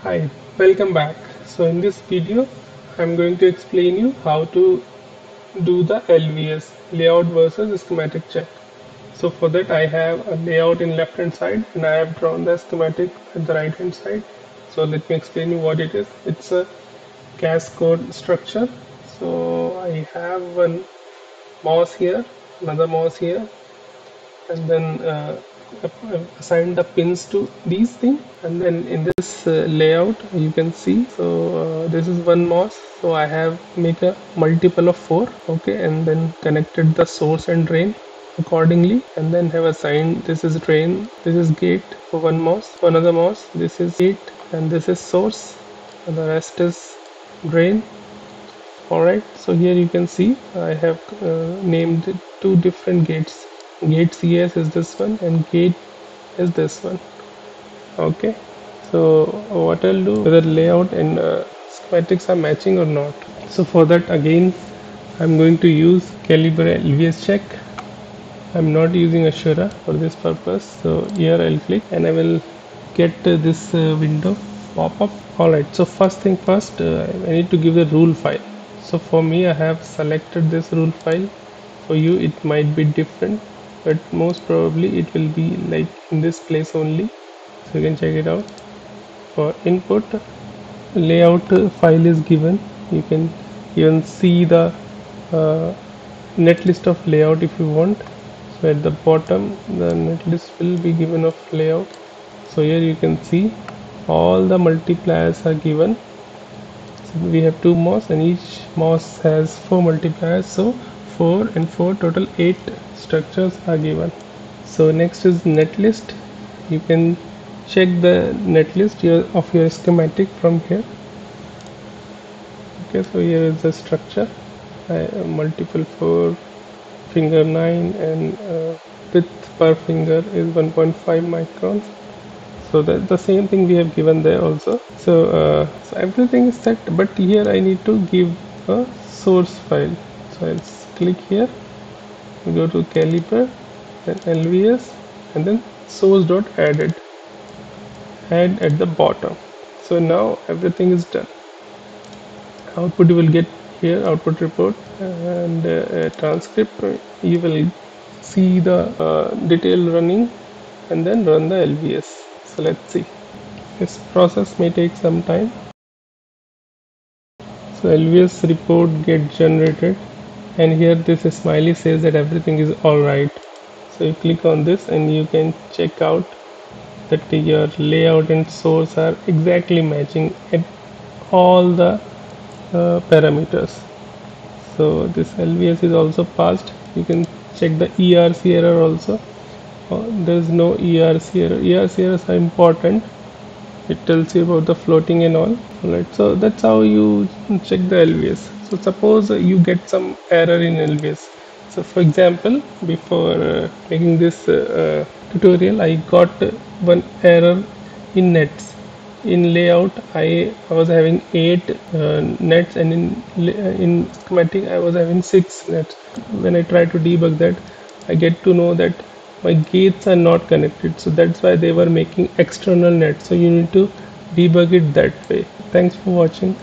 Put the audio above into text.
Hi, welcome back. So in this video, I'm going to explain you how to do the LVS, layout versus schematic check. So for that I have a layout in left hand side and I have drawn the schematic at the right hand side. So let me explain you what it is. It's a cascade structure. So I have one mouse here, another mouse here, and then assign the pins to these things, and then in this layout you can see, so this is one mouse, so I have make a multiple of 4, okay, and then connected the source and drain accordingly, and then have assigned this is drain, this is gate for one mouse, for another mouse this is gate, and this is source, and the rest is drain. Alright, so here you can see I have named two different gates. Gate CS is this one and gate is this one. Okay, so what I'll do, whether layout and schematics are matching or not. So for that again I'm going to use Calibre LVS check. I'm not using Ashura for this purpose. So here I'll click and I will get this window pop up. Alright, so first thing first, I need to give the rule file. So for me I have selected this rule file. For you it might be different, but most probably it will be like in this place only. So you can check it out. For input, layout file is given. You can even see the netlist of layout if you want. So at the bottom the netlist will be given of layout. So here you can see all the multipliers are given. So we have 2 mouse and each mouse has 4 multipliers, so 4 and 4 total 8 structures are given. So next is netlist. You can check the netlist of your schematic from here. Okay, so here is the structure, multiple 4, finger 9, and width per finger is 1.5 microns. So that the same thing we have given there also. So everything is set, but here I need to give a source file. So I'll click here, go to Calibre, then LVS, and then source.added, add at the bottom. So now everything is done. Output you will get here, output report, and transcript. You will see the detail running and then run the LVS. So let's see. This process may take some time. So LVS report get generated, and here this smiley says that everything is alright. So you click on this and you can check out that your layout and source are exactly matching at all the parameters. So this LVS is also passed. You can check the ERC error also. There is no ERC error. ERC errors are important. It tells you about the floating and all. Alright, so that's how you check the LVS. So suppose you get some error in LVS. So for example, before making this tutorial, I got one error in nets. In layout I was having 8 nets, and in schematic I was having 6 nets. When I try to debug that, I get to know that my gates are not connected, so that's why they were making external nets. So you need to debug it that way. Thanks for watching.